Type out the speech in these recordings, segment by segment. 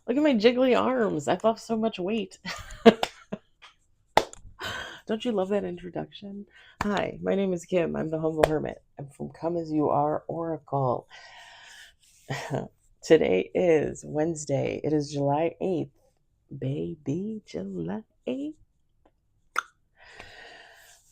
Look at my jiggly arms. I've lost so much weight. Don't you love that introduction? Hi, my name is Kim. I'm the Humble Hermit. I'm from Come As You Are Oracle. Today is Wednesday. It is July 8th. Baby, July 8th.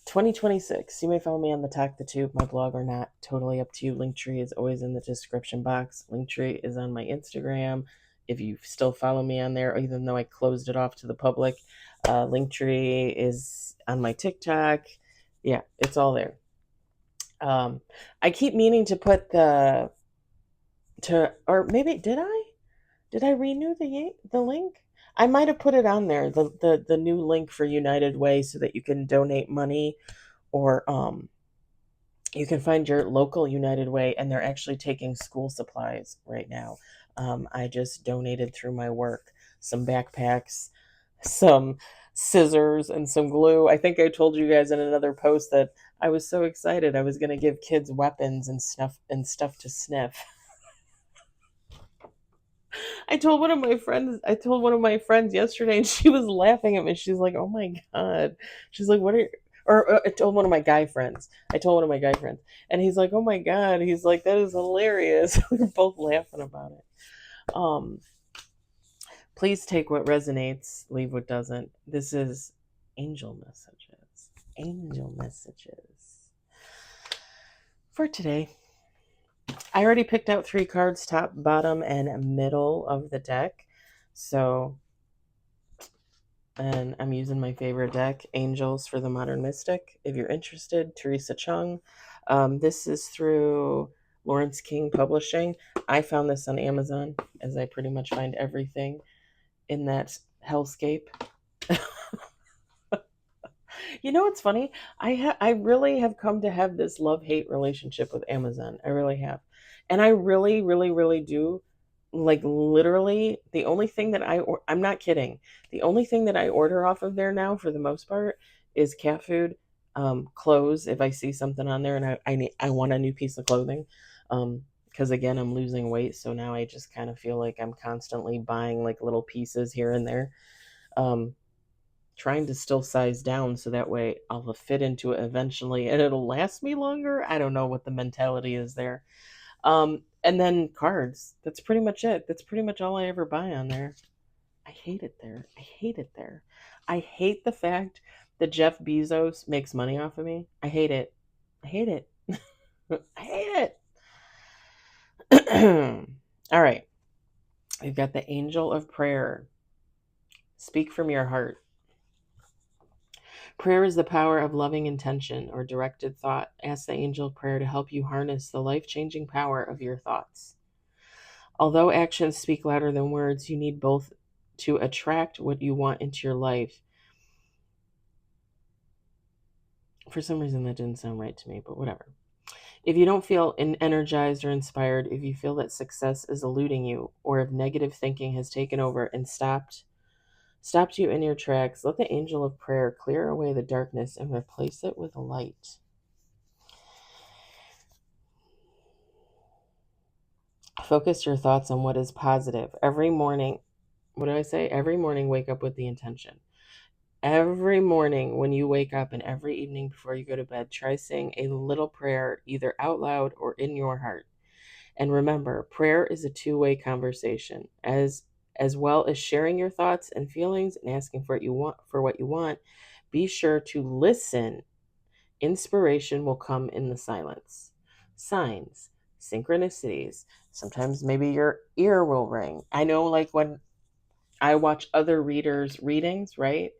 2026. You may follow me on the Talk the Tube, my blog, or not. Totally up to you. Linktree is always in the description box. Linktree is on my Instagram. If you still follow me on there, even though I closed it off to the public, Linktree is on my TikTok. Yeah, it's all there. I keep meaning to put or maybe did I? Did I renew the link? I might have put it on there, the new link for United Way, so that you can donate money, or you can find your local United Way, and they're actually taking school supplies right now. I just donated through my work some backpacks, some scissors, and some glue. I think I told you guys in another post that I was so excited I was going to give kids weapons and stuff to sniff. I told one of my friends yesterday, and she was laughing at me. She's like, "Oh my god." She's like, "What are you?" Or I told one of my guy friends. I told one of my guy friends, and he's like, "Oh my god." He's like, "That is hilarious." We were both laughing about it. Um, please take what resonates, leave what doesn't. This is angel messages. Angel messages for today. I already picked out 3 cards, top, bottom, and middle of the deck. So, and I'm using my favorite deck, Angels for the Modern Mystic. If you're interested, Teresa Chung. This is through Lawrence King Publishing. I found this on Amazon, as I pretty much find everything in that hellscape. You know what's funny? I really have come to have this love-hate relationship with Amazon. I really have. And I really, really, really do, like, literally the only thing that I'm not kidding. The only thing that I order off of there now, for the most part, is cat food, clothes. If I see something on there and I want a new piece of clothing, because again, I'm losing weight, so now I just kind of feel like I'm constantly buying like little pieces here and there. Um, Trying to still size down so that way I'll fit into it eventually and it'll last me longer. I don't know what the mentality is there. And then cards. That's pretty much it. That's pretty much all I ever buy on there. I hate it there. I hate it there. I hate the fact that Jeff Bezos makes money off of me. I hate it. I hate it. I hate it. All right. We've got the angel of prayer. Speak from your heart. Prayer is the power of loving intention or directed thought. Ask the angel of prayer to help you harness the life changing power of your thoughts. Although actions speak louder than words, you need both to attract what you want into your life. For some reason, that didn't sound right to me, but whatever. If you don't feel energized or inspired, if you feel that success is eluding you, or if negative thinking has taken over and stopped you in your tracks, let the angel of prayer clear away the darkness and replace it with light. Focus your thoughts on what is positive. Every morning, what do I say? Every morning, wake up with the intention. Every morning when you wake up and every evening before you go to bed, try saying a little prayer either out loud or in your heart. And remember, prayer is a two-way conversation. As well as sharing your thoughts and feelings and asking for what you want, be sure to listen. Inspiration will come in the silence. Signs, synchronicities. Sometimes maybe your ear will ring. I know, like, when I watch other readers' readings, right?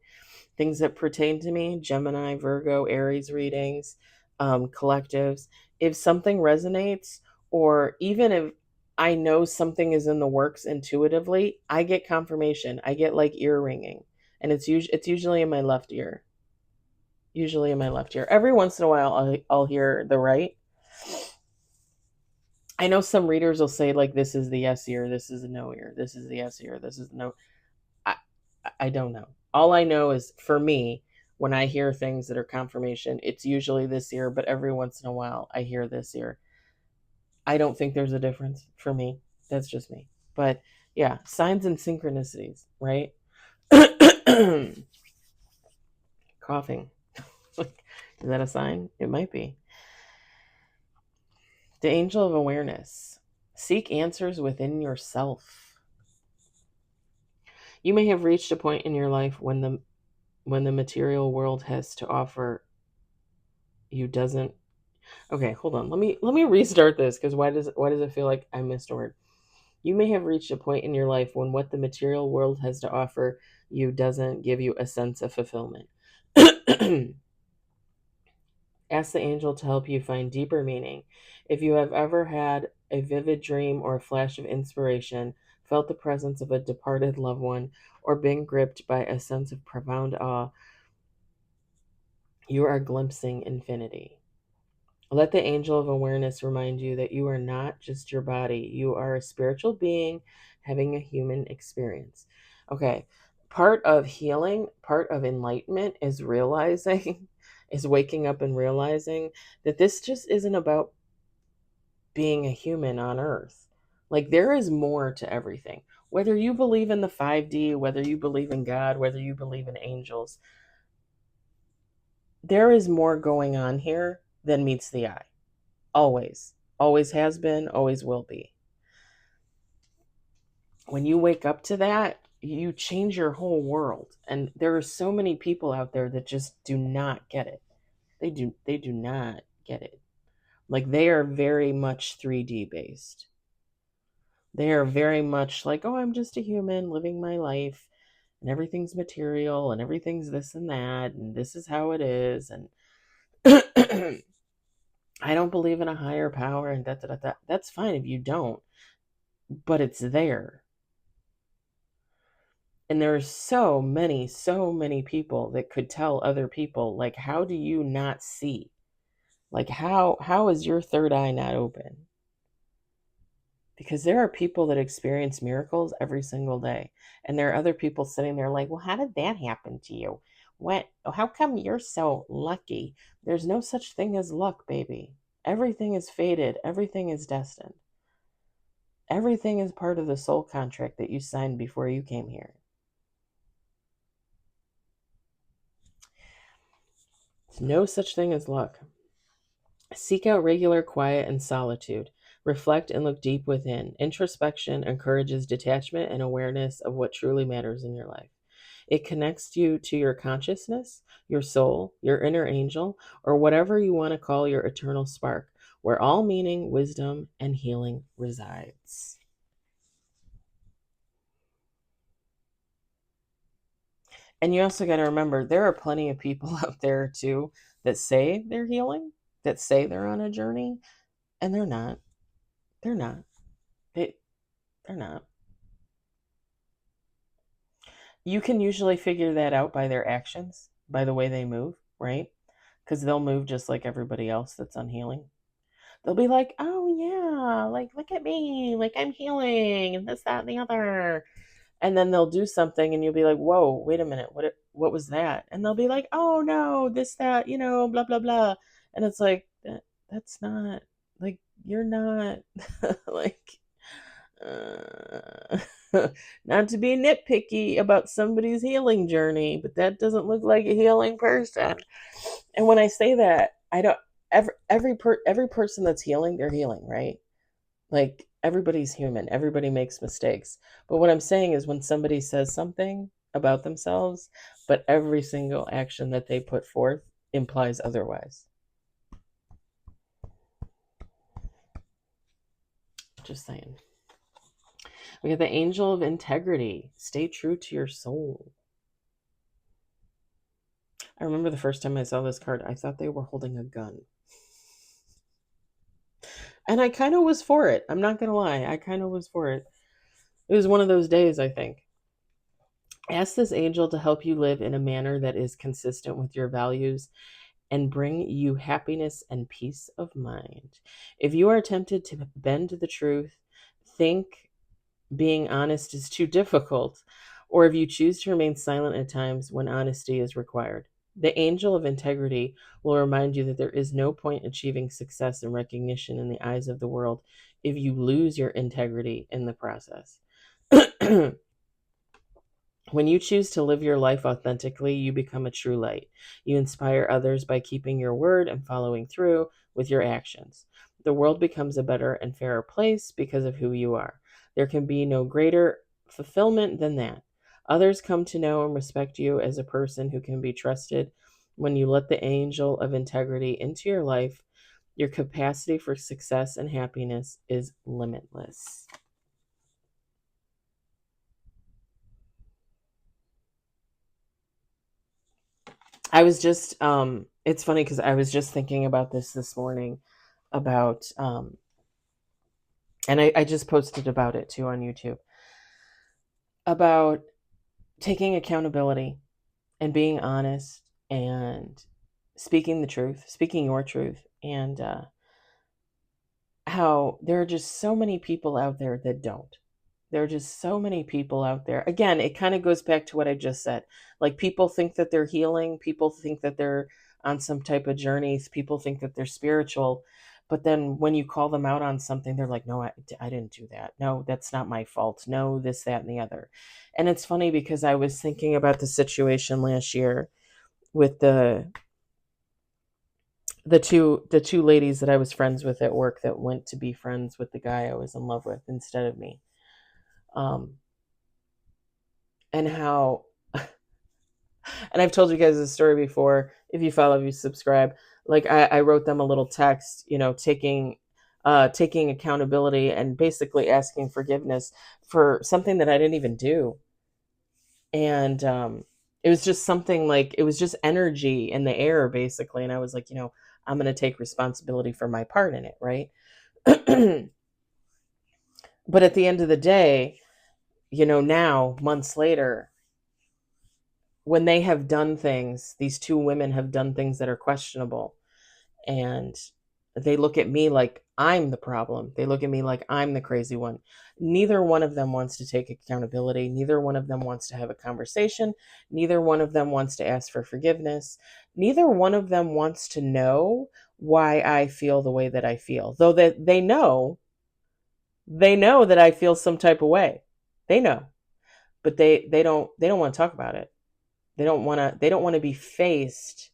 Things that pertain to me, Gemini, Virgo, Aries readings, collectives. If something resonates, or even if I know something is in the works intuitively, I get confirmation. I get like ear ringing, and it's usually in my left ear. Usually in my left ear. Every once in a while, I'll hear the right. I know some readers will say, like, this is the yes ear, this is the no ear, this is the yes ear, this is the no. I, I don't know. All I know is, for me, when I hear things that are confirmation, it's usually this ear, but every once in a while I hear this ear. I don't think there's a difference for me. That's just me. But Yeah, signs and synchronicities, right? Coughing. Is that a sign? It might be. The angel of awareness. Seek answers within yourself. You may have reached a point in your life when the material world has to offer you doesn't. Okay, hold on. Let me restart this, because why does it feel like I missed a word? You may have reached a point in your life when what the material world has to offer you doesn't give you a sense of fulfillment. Ask the angel to help you find deeper meaning. If you have ever had a vivid dream or a flash of inspiration, felt the presence of a departed loved one, or been gripped by a sense of profound awe, you are glimpsing infinity. Let the angel of awareness remind you that you are not just your body. You are a spiritual being having a human experience. Okay. Part of healing, part of enlightenment is realizing, is waking up and realizing that this just isn't about being a human on earth. Like, there is more to everything. Whether you believe in the 5D, whether you believe in God, whether you believe in angels, there is more going on here than meets the eye. Always. Always has been, always will be. When you wake up to that, you change your whole world. And there are so many people out there that just do not get it. They do not get it. Like, they are very much 3D based. They are very much like, oh, I'm just a human living my life, and everything's material, and everything's this and that, and this is how it is, and I don't believe in a higher power, and da da da da. That's fine if you don't, but it's there. And there are so many people that could tell other people, like, how do you not see? Like, how is your third eye not open? Because there are people that experience miracles every single day. And there are other people sitting there like, well, how did that happen to you? How come you're so lucky? There's no such thing as luck, baby. Everything is fated. Everything is destined. Everything is part of the soul contract that you signed before you came here. There's no such thing as luck. Seek out regular quiet and solitude. Reflect and look deep within. Introspection encourages detachment and awareness of what truly matters in your life. It connects you to your consciousness, your soul, your inner angel, or whatever you want to call your eternal spark, where all meaning, wisdom, and healing resides. And you also got to remember, there are plenty of people out there too that say they're healing, that say they're on a journey, and they're not. They're not. They, they're not. You can usually figure that out by their actions, by the way they move, right? Because they'll move just like everybody else that's unhealing. They'll be like, oh yeah, like, look at me, like, I'm healing, and this, that, and the other. And then they'll do something, and you'll be like, whoa, wait a minute, what was that? And they'll be like, oh no, this, that, blah blah blah. And it's like, that's not, like, you're not like, uh, not to be nitpicky about somebody's healing journey, but that doesn't look like a healing person. And when I say that, I don't, every person that's healing, they're healing, right? Like, everybody's human, everybody makes mistakes. But what I'm saying is, when somebody says something about themselves, but every single action that they put forth implies otherwise. Just saying. We got the angel of integrity. Stay true to your soul. I remember the first time I saw this card, I thought they were holding a gun. And I kind of was for it. I'm not going to lie. I kind of was for it. It was one of those days, I think. Ask this angel to help you live in a manner that is consistent with your values and bring you happiness and peace of mind. If you are tempted to bend to the truth, think being honest is too difficult, or if you choose to remain silent at times when honesty is required, the angel of integrity will remind you that there is no point achieving success and recognition in the eyes of the world if you lose your integrity in the process. When you choose to live your life authentically, you become a true light. You inspire others by keeping your word and following through with your actions. The world becomes a better and fairer place because of who you are. There can be no greater fulfillment than that. Others come to know and respect you as a person who can be trusted. When you let the angel of integrity into your life, your capacity for success and happiness is limitless. I was just, it's funny because I was just thinking about this morning about, and I just posted about it too on YouTube, about taking accountability and being honest and speaking the truth, speaking your truth, and how there are just so many people out there that don't. There are just so many people out there. Again, it kind of goes back to what I just said. Like, people think that they're healing, people think that they're on some type of journey, people think that they're spiritual. But then when you call them out on something, they're like, no, I didn't do that. No, that's not my fault. No, this, that, and the other. And it's funny because I was thinking about the situation last year with the two ladies that I was friends with at work that went to be friends with the guy I was in love with instead of me. Um, and how, and I've told you guys this story before. If you follow, if you subscribe, like I wrote them a little text, taking accountability and basically asking forgiveness for something that I didn't even do. And it was just something, like, it was just energy in the air basically. And I was like, I'm going to take responsibility for my part in it, right? But at the end of the day, now, months later, when they have done things, these two women have done things that are questionable, and they look at me like I'm the problem. They look at me like I'm the crazy one. Neither one of them wants to take accountability. Neither one of them wants to have a conversation. Neither one of them wants to ask for forgiveness. Neither one of them wants to know why I feel the way that I feel. Though that they know that I feel some type of way. They know, but they don't want to talk about it. They don't want to be faced.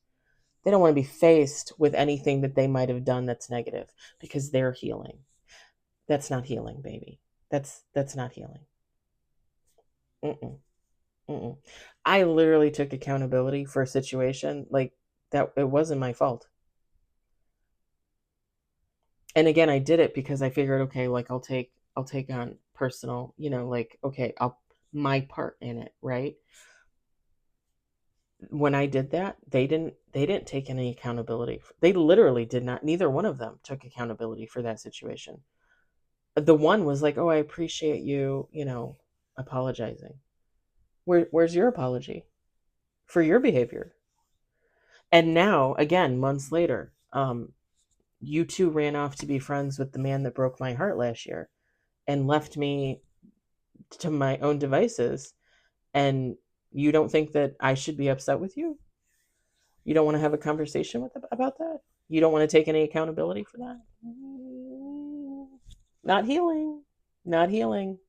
They don't want to be faced with anything that they might have done that's negative, because they're healing. That's not healing, baby. That's not healing. Mm-mm, mm-mm. I literally took accountability for a situation like that. It wasn't my fault. And again, I did it because I figured, okay, like, I'll take on personal, like, okay, I'll my part in it, right? When I did that, they didn't take any accountability. They literally did not. Neither one of them took accountability for that situation. The one was like, "Oh, I appreciate you, apologizing." Where's your apology for your behavior? And now, again, months later, you two ran off to be friends with the man that broke my heart last year and left me to my own devices. And you don't think that I should be upset with you? You don't want to have a conversation about that? You don't want to take any accountability for that? Not healing. Not healing.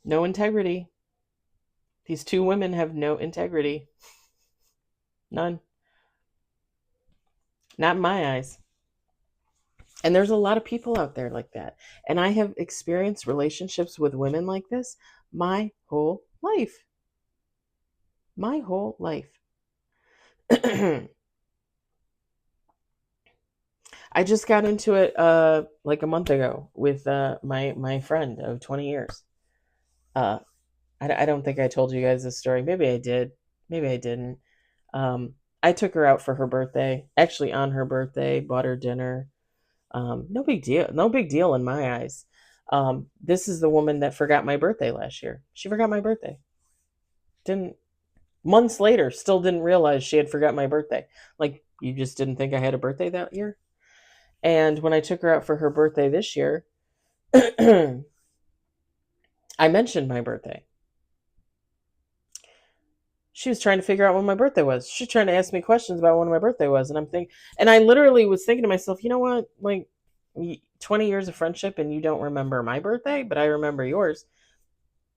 No integrity. These two women have no integrity. None. Not in my eyes. And there's a lot of people out there like that. And I have experienced relationships with women like this my whole life. My whole life. I just got into it like a month ago with my friend of 20 years. Uh, I don't think I told you guys this story. Maybe I did. Maybe I didn't. I took her out for her birthday. Actually, on her birthday, bought her dinner. No big deal. No big deal in my eyes. This is the woman that forgot my birthday last year. She forgot my birthday. Didn't Months later, still didn't realize she had forgot my birthday. Like, you just didn't think I had a birthday that year? And when I took her out for her birthday this year, I mentioned my birthday. She was trying to figure out when my birthday was. She's trying to ask me questions about when my birthday was. And I literally was thinking to myself, you know what? Like, 20 years of friendship and you don't remember my birthday, but I remember yours.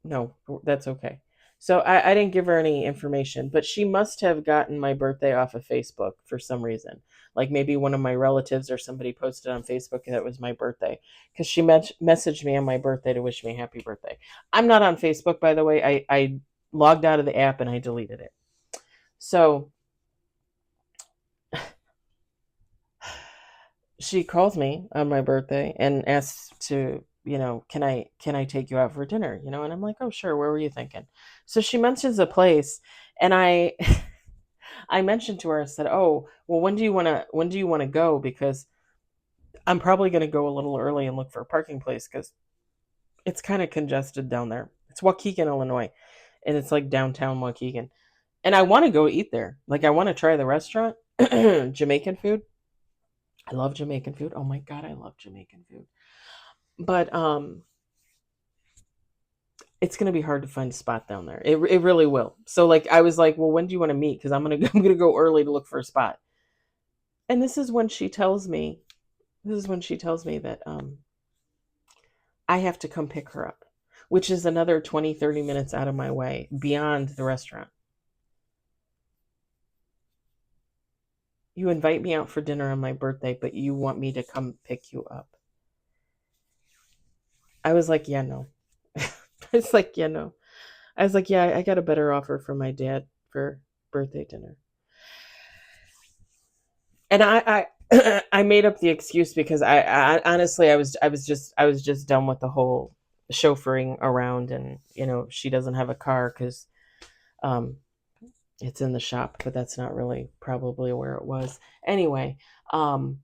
No, that's okay. So I didn't give her any information, but she must have gotten my birthday off of Facebook for some reason. Like maybe one of my relatives or somebody posted on Facebook that it was my birthday, because she messaged me on my birthday to wish me happy birthday. I'm not on Facebook, by the way. I logged out of the app and I deleted it. So she calls me on my birthday and asks to, can I take you out for dinner? And I'm like, oh sure, where were you thinking? So she mentions a place, and I I mentioned to her, I said, oh well, when do you want to go? Because I'm probably going to go a little early and look for a parking place, because it's kind of congested down there. It's Waukegan, Illinois, and it's like downtown Waukegan, and I want to go eat there. Like I want to try the restaurant. Jamaican food. I love Jamaican food. Oh my god, I love Jamaican food. But it's going to be hard to find a spot down there. It really will. So like I was like, well, when do you want to meet? Because I'm gonna go early to look for a spot. And this is when she tells me that I have to come pick her up, which is another 20-30 minutes out of my way beyond the restaurant. You invite me out for dinner on my birthday, but you want me to come pick you up. I was like, yeah, no. I was like, yeah, no. I was like, yeah, I got a better offer from my dad for birthday dinner. And I made up the excuse because I honestly I was just done with the whole chauffeuring around, and she doesn't have a car because um it's in the shop, but that's not really probably where it was. Anyway, um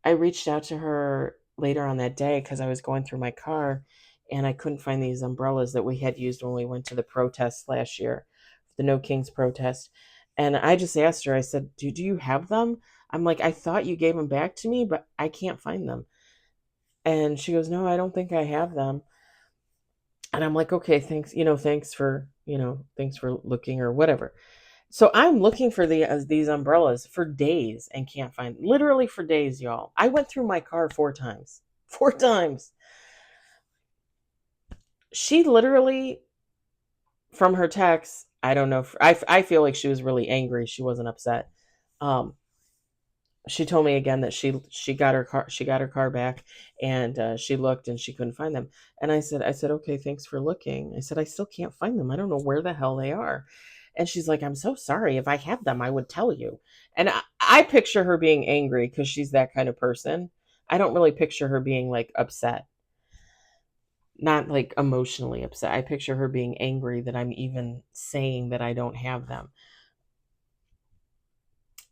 I reached out to her later on that day because I was going through my car and I couldn't find these umbrellas that we had used when we went to the protest last year, the No Kings protest. And I just asked her, I said, do you have them? I'm like, I thought you gave them back to me, but I can't find them. And she goes, no, I don't think I have them. And I'm like, okay, thanks, thanks for looking or whatever. So I'm looking for these umbrellas for days and can't find, literally for days, y'all. I went through my car 4 times. 4 times. She literally, from her text, I don't know. I feel like she was really angry. She wasn't upset. Um, she told me again that she got her car back, and she looked and she couldn't find them. And I said, okay, thanks for looking. I said, I still can't find them. I don't know where the hell they are. And she's like, I'm so sorry. If I had them, I would tell you. And I picture her being angry because she's that kind of person. I don't really picture her being like upset, not like emotionally upset. I picture her being angry that I'm even saying that I don't have them.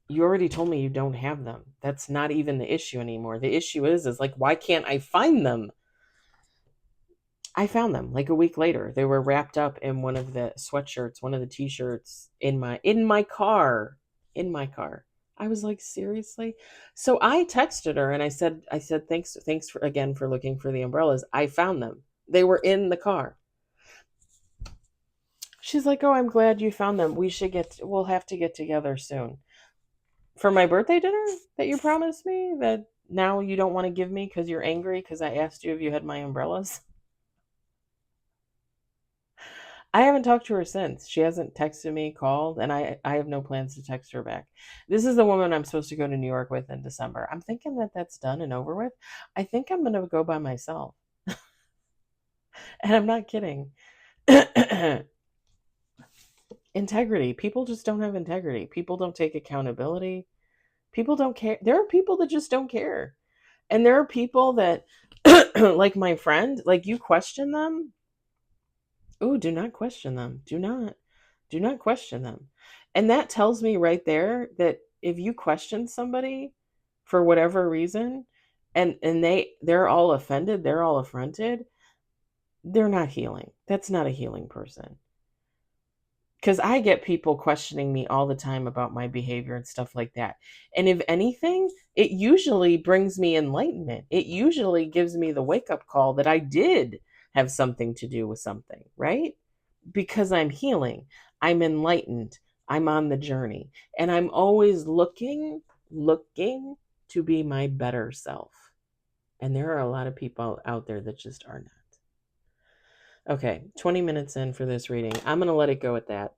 You already told me you don't have them. That's not even the issue anymore. The issue is like, why can't I find them? I found them like a week later. They were wrapped up in one of the sweatshirts, one of the t-shirts in my car. In my car. I was like, seriously? So I texted her and I said thanks for again for looking for the umbrellas. I found them. They were in the car. She's like, "Oh, I'm glad you found them. We'll have to get together soon." For my birthday dinner that you promised me that now you don't want to give me because you're angry because I asked you if you had my umbrellas. I haven't talked to her since. She hasn't texted me, called, and I have no plans to text her back. This is the woman I'm supposed to go to New York with in December. I'm thinking that that's done and over with. I think I'm going to go by myself. And I'm not kidding. Integrity. People just don't have integrity. People don't take accountability. People don't care. There are people that just don't care. And there are people that, like my friend, like you question them. Oh, do not question them. Do not question them. And that tells me right there that if you question somebody for whatever reason, and they're all offended, they're all affronted, they're not healing. That's not a healing person. Because I get people questioning me all the time about my behavior and stuff like that. And if anything, it usually brings me enlightenment. It usually gives me the wake up call that I did have something to do with something, right? Because I'm healing, I'm enlightened, I'm on the journey, and I'm always looking to be my better self. And there are a lot of people out there that just are not. Okay, 20 minutes in for this reading. I'm going to let it go at that.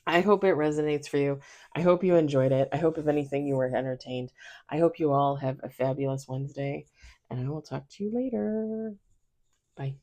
I hope it resonates for you. I hope you enjoyed it. I hope, if anything, you were entertained. I hope you all have a fabulous Wednesday, and I will talk to you later. Bye.